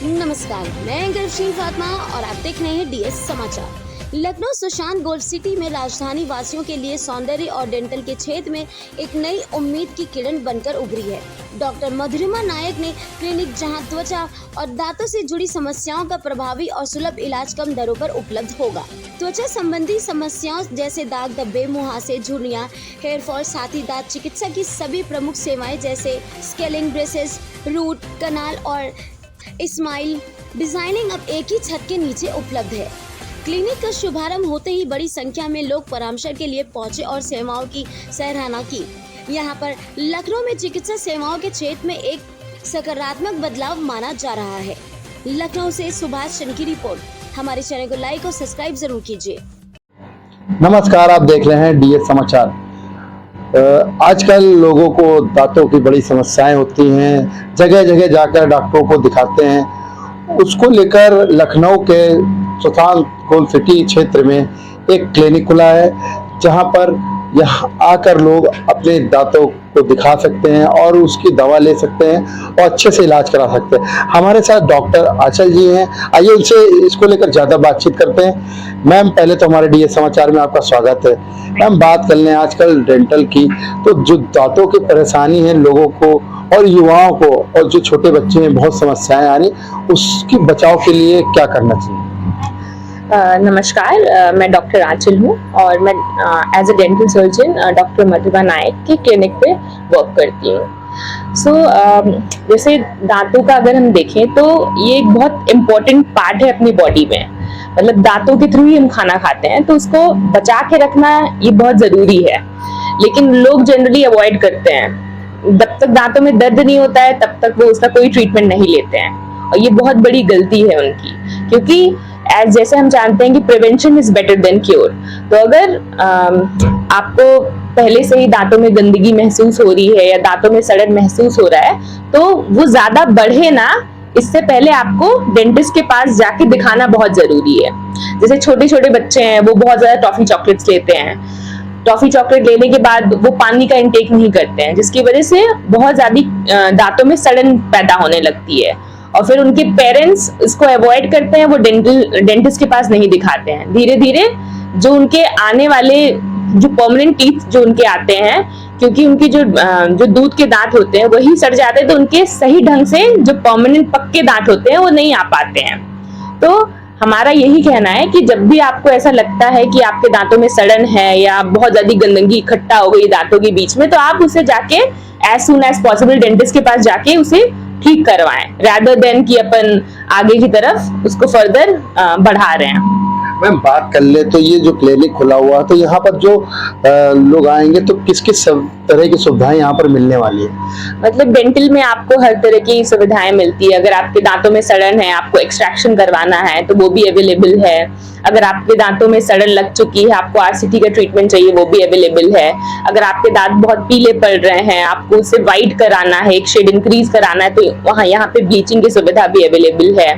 नमस्कार, मैं गर्वशील फातिमा और आप देख रहे हैं डीएस समाचार। लखनऊ सुशांत गोल्ड सिटी में राजधानी वासियों के लिए सौंदर्य और डेंटल के क्षेत्र में एक नई उम्मीद की किरण बनकर उभरी है। डॉक्टर मधुरिमा नायक ने क्लिनिक जहां त्वचा और दांतों से जुड़ी समस्याओं का प्रभावी और सुलभ इलाज कम दरों पर उपलब्ध होगा। त्वचा संबंधी समस्याओं जैसे दाग धब्बे, मुहासे, झुर्रियां, हेयर फॉल, साथ ही दांत चिकित्सा की सभी प्रमुख सेवाएं जैसे स्केलिंग, ब्रेसेस, रूट कनाल और स्माइल डिजाइनिंग अब एक ही छत के नीचे उपलब्ध है। क्लिनिक का शुभारंभ होते ही बड़ी संख्या में लोग परामर्श के लिए पहुंचे और सेवाओं की सराहना की। यहां पर लखनऊ में चिकित्सा सेवाओं के क्षेत्र में एक सकारात्मक बदलाव माना जा रहा है। लखनऊ से सुभाष चंद की रिपोर्ट। हमारे चैनल को लाइक और सब्सक्राइब जरूर कीजिए। नमस्कार, आप देख रहे हैं डीएस समाचार। आजकल लोगों को दांतों की बड़ी समस्याएं होती हैं, जगह जगह जाकर डॉक्टरों को दिखाते हैं। उसको लेकर लखनऊ के सुशांत गोल्ड सिटी क्षेत्र में एक क्लिनिक खुला है, जहां पर यहाँ आकर लोग अपने दांतों को दिखा सकते हैं और उसकी दवा ले सकते हैं और अच्छे से इलाज करा सकते हैं। हमारे साथ डॉक्टर आंचल जी हैं, आइए उनसे इसको लेकर ज़्यादा बातचीत करते हैं। मैम, पहले तो हमारे डीएस समाचार में आपका स्वागत है। मैम, बात कर लें आजकल डेंटल की, तो जो दांतों की परेशानी है लोगों को और युवाओं को और जो छोटे बच्चे हैं, बहुत समस्याएं आ रही, उसकी बचाव के लिए क्या करना चाहिए? नमस्कार, मैं डॉक्टर आंचल हूँ और मैं as a dental surgeon doctor Madhurima Nayak के क्लिनिक पे वर्क करती हूँ। जैसे दांतों का अगर हम देखें तो ये एक बहुत इम्पोर्टेंट पार्ट है अपनी बॉडी में। मतलब दांतों के थ्रू ही हम खाना खाते हैं, तो उसको बचा के रखना ये बहुत ज़रूरी है। लेकिन लोग जनरली अवॉइड करते हैं। जब तक दांतों में दर्द नहीं होता है तब तक वो उसका कोई ट्रीटमेंट नहीं लेते हैं, और ये बहुत बड़ी गलती है उनकी, क्योंकि जैसे हम जानते हैं कि prevention is better than cure. तो अगर आपको पहले से ही दांतों में गंदगी महसूस हो रही है या दांतों में सड़न महसूस हो रहा है, तो वो ज्यादा बढ़े ना, इससे पहले आपको डेंटिस्ट के पास जाके दिखाना बहुत जरूरी है। जैसे छोटे छोटे बच्चे हैं, वो बहुत ज्यादा टॉफी चॉकलेट्स लेते हैं। टॉफी चॉकलेट लेने के बाद वो पानी का इंटेक नहीं करते हैं, जिसकी वजह से बहुत ज्यादा दांतों में सड़न पैदा होने लगती है, और फिर उनके पेरेंट्स इसको अवॉइड करते हैं, वो डेंटिस्ट के पास नहीं दिखाते हैं। धीरे धीरे जो उनके आने वाले जो परमानेंट टीथ जो उनके आते हैं, क्योंकि उनकी जो दूध के दांत होते हैं वही सड़ जाते हैं, तो उनके सही ढंग से जो परमानेंट पक्के दांत होते हैं वो नहीं आ पाते हैं। तो हमारा यही कहना है कि जब भी आपको ऐसा लगता है कि आपके दांतों में सड़न है या बहुत ज्यादा गंदगी इकट्ठा हो गई दांतों के बीच में, तो आप उसे जाके as soon as possible dentist के पास जाके उसे ठीक करवाएं, rather than कि अपन आगे की तरफ उसको फर्दर बढ़ा रहे हैं। मैम, बात कर ले तो ये जो क्लिनिक खुला हुआ है, तो यहाँ पर जो लोग आएंगे तो किस किस तरह की सुविधाएं यहाँ पर मिलने वाली है? मतलब डेंटल में आपको हर तरह की सुविधाएं मिलती है। अगर आपके दांतों में सड़न है, आपको एक्सट्रैक्शन करवाना है, तो वो भी अवेलेबल है। अगर आपके दांतों में सड़न लग चुकी है, आपको आरसीटी का ट्रीटमेंट चाहिए, वो भी अवेलेबल है। अगर आपके दांत बहुत पीले पड़ रहे हैं, आपको उसे वाइट कराना है, एक शेड इंक्रीज कराना है, तो वहाँ यहाँ पे ब्लीचिंग की सुविधा भी अवेलेबल है।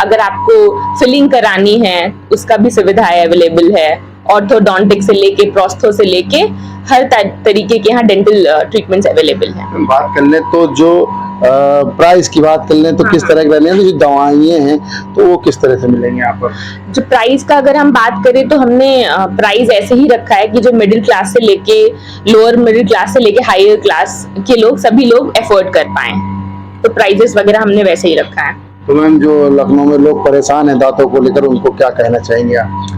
अगर आपको फिलिंग करानी है, उसका भी सुविधाएं अवेलेबल है। ऑर्थोडोंटिक से लेके प्रोस्थो से लेके हर तरीके के यहाँ डेंटल ट्रीटमेंट्स अवेलेबल हैं। बात कर ले तो जो प्राइस की बात कर लें तो किस तरह की रहने, जो दवाइयाँ हैं तो वो किस तरह से मिलेंगे यहाँ पर? जो प्राइस का अगर हम बात करें तो हमने प्राइस ऐसे ही रखा है कि जो मिडिल क्लास से लेके लोअर मिडिल क्लास से लेके हायर क्लास के लोग, सभी लोग अफोर्ड कर पाए, तो प्राइजेस वगैरह हमने वैसे ही रखा है। तो मैम, जो लखनऊ में लोग परेशान हैं दांतों को लेकर, उनको क्या कहना चाहेंगे आप?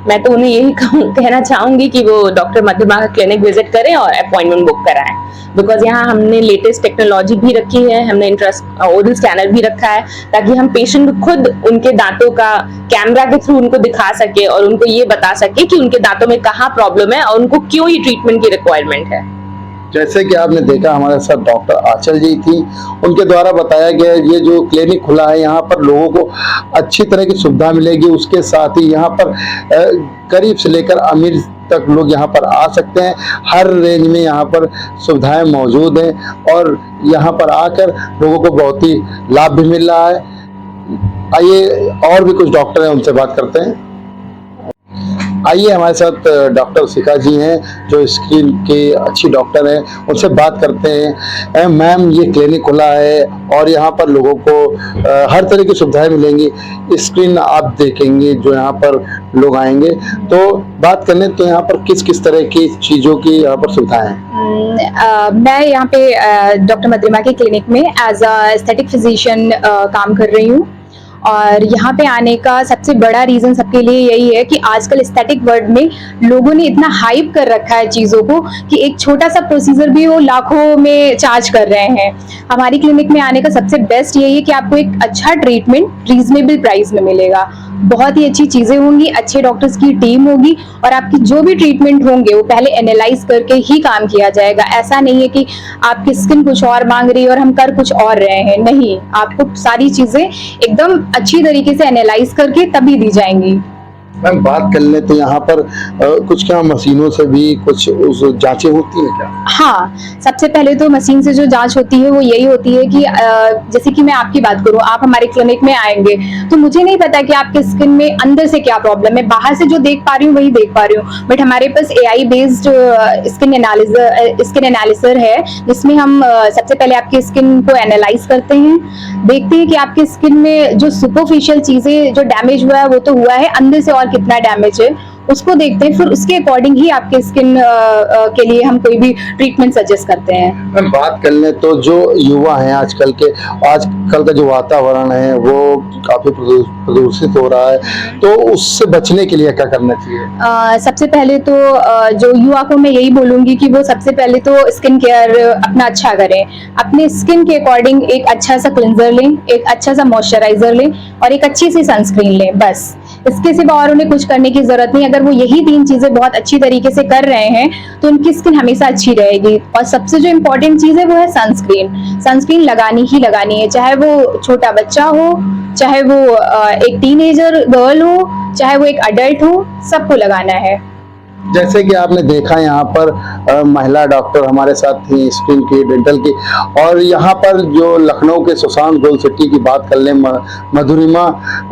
मैं तो उन्हें यही कहना चाहूंगी कि वो डॉक्टर मधुरिमा का क्लिनिक विजिट करें और अपॉइंटमेंट बुक कराएं, बिकॉज यहाँ हमने लेटेस्ट टेक्नोलॉजी भी रखी है, हमने ओरल स्कैनर भी रखा है, ताकि हम पेशेंट खुद उनके दांतों का कैमरा के थ्रू उनको दिखा सके और उनको ये बता सके कि उनके दांतों में कहाँ प्रॉब्लम है और उनको क्यों ये ट्रीटमेंट की रिक्वायरमेंट है। जैसे कि आपने देखा, हमारे साथ डॉक्टर आंचल जी थी, उनके द्वारा बताया गया ये जो क्लिनिक खुला है यहाँ पर लोगों को अच्छी तरह की सुविधा मिलेगी। उसके साथ ही यहाँ पर गरीब से लेकर अमीर तक लोग यहाँ पर आ सकते हैं। हर रेंज में यहाँ पर सुविधाएं मौजूद हैं और यहाँ पर आकर लोगों को बहुत ही लाभ भी मिल रहा है। आइए और भी कुछ डॉक्टर हैं, उनसे बात करते हैं। आइए हमारे साथ डॉक्टर शिखा जी हैं जो स्किन के अच्छी डॉक्टर हैं, उनसे बात करते हैं। मैम, ये क्लिनिक खुला है और यहाँ पर लोगों को हर तरह की सुविधाएं मिलेंगी। स्क्रीन आप देखेंगे जो यहाँ पर लोग आएंगे, तो बात करने तो यहाँ पर किस किस तरह की चीज़ों की यहाँ पर सुविधाएं हैं? मैं यहाँ पे डॉक्टर मधुरिमा के क्लिनिक में एज अ एस्थेटिक फिजिशियन काम कर रही हूँ। और यहाँ पे आने का सबसे बड़ा रीज़न सबके लिए यही है कि आजकल एस्थेटिक वर्ल्ड में लोगों ने इतना हाइप कर रखा है चीज़ों को कि एक छोटा सा प्रोसीजर भी वो लाखों में चार्ज कर रहे हैं। हमारी क्लिनिक में आने का सबसे बेस्ट यही है कि आपको एक अच्छा ट्रीटमेंट रीजनेबल प्राइस में मिलेगा। बहुत ही अच्छी चीज़ें होंगी, अच्छे डॉक्टर्स की टीम होगी और आपकी जो भी ट्रीटमेंट होंगे वो पहले एनालाइज करके ही काम किया जाएगा। ऐसा नहीं है कि आपकी स्किन कुछ और मांग रही है और हम कर कुछ और रहे हैं, नहीं, आपको सारी चीज़ें एकदम अच्छी तरीके से एनालाइज करके तभी दी जाएंगी। मैम, बात कर ले तो यहाँ पर कुछ क्या मशीनों से भी कुछ उस जांचें होती है क्या? हाँ, सबसे पहले तो मशीन से जो जांच होती है वो यही होती है कि जैसे कि मैं आपकी बात करूँ, आप हमारे क्लिनिक में आएंगे तो मुझे नहीं पता कि आपके स्किन में अंदर से क्या प्रॉब्लम है। बाहर से जो देख पा रही हूँ वही देख पा रही हूँ, बट हमारे पास AI बेस्ड स्किन एनालिसिस है जिसमें हम सबसे पहले आपकी स्किन को एनालाइज करते हैं, देखते हैं कि आपकी स्किन में जो सुपरफिशियल चीजें जो डैमेज हुआ है वो तो हुआ है, अंदर से और कितना डैमेज है उसको देखते हैं, फिर उसके अकॉर्डिंग ही आपके स्किन के लिए हम कोई भी ट्रीटमेंट सजेस्ट करते हैं। मैम, बात कर लें तो जो युवा हैं आजकल का जो वातावरण है वो काफी प्रदूषित हो रहा है, तो उससे बचने के लिए क्या करना चाहिए? सबसे पहले तो जो युवा को मैं यही बोलूंगी कि वो सबसे पहले तो स्किन केयर अपना अच्छा करें, अपने स्किन के अकॉर्डिंग एक अच्छा सा क्लिंजर लें, एक अच्छा सा मॉइस्चराइजर लें और एक अच्छी सी सनस्क्रीन लें, बस। इसके सिवा और उन्हें कुछ करने की जरूरत नहीं। अगर वो यही 3 चीजें बहुत अच्छी तरीके से कर रहे हैं तो उनकी स्किन हमेशा अच्छी रहेगी। और सबसे जो इम्पोर्टेंट चीज है वो है सनस्क्रीन। सनस्क्रीन लगानी ही लगानी है, चाहे वो छोटा बच्चा हो, चाहे वो एक टीनेजर गर्ल हो, चाहे वो एक अडल्ट हो, सबको लगाना है। जैसे कि आपने देखा यहाँ पर महिला डॉक्टर हमारे साथ थी स्किन की, डेंटल की, और यहाँ पर जो लखनऊ के सुशांत गोल्ड सिटी की बात कर लें, मधुरिमा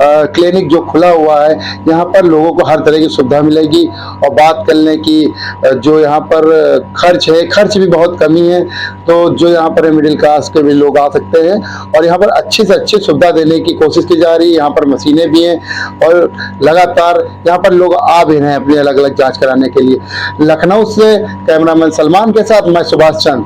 क्लिनिक जो खुला हुआ है, यहाँ पर लोगों को हर तरह की सुविधा मिलेगी। और बात कर लें कि जो यहाँ पर खर्च है, खर्च भी बहुत कमी है, तो जो यहाँ पर मिडिल क्लास के भी लोग आ सकते हैं और यहाँ पर अच्छी से अच्छी सुविधा देने की कोशिश की जा रही है। यहाँ पर मशीनें भी हैं और लगातार यहाँ पर लोग आ भी रहे हैं अपनी अलग अलग जाँच कराने के लिए। लखनऊ से कैमरामैन सलमान के साथ मैं सुभाष चंद।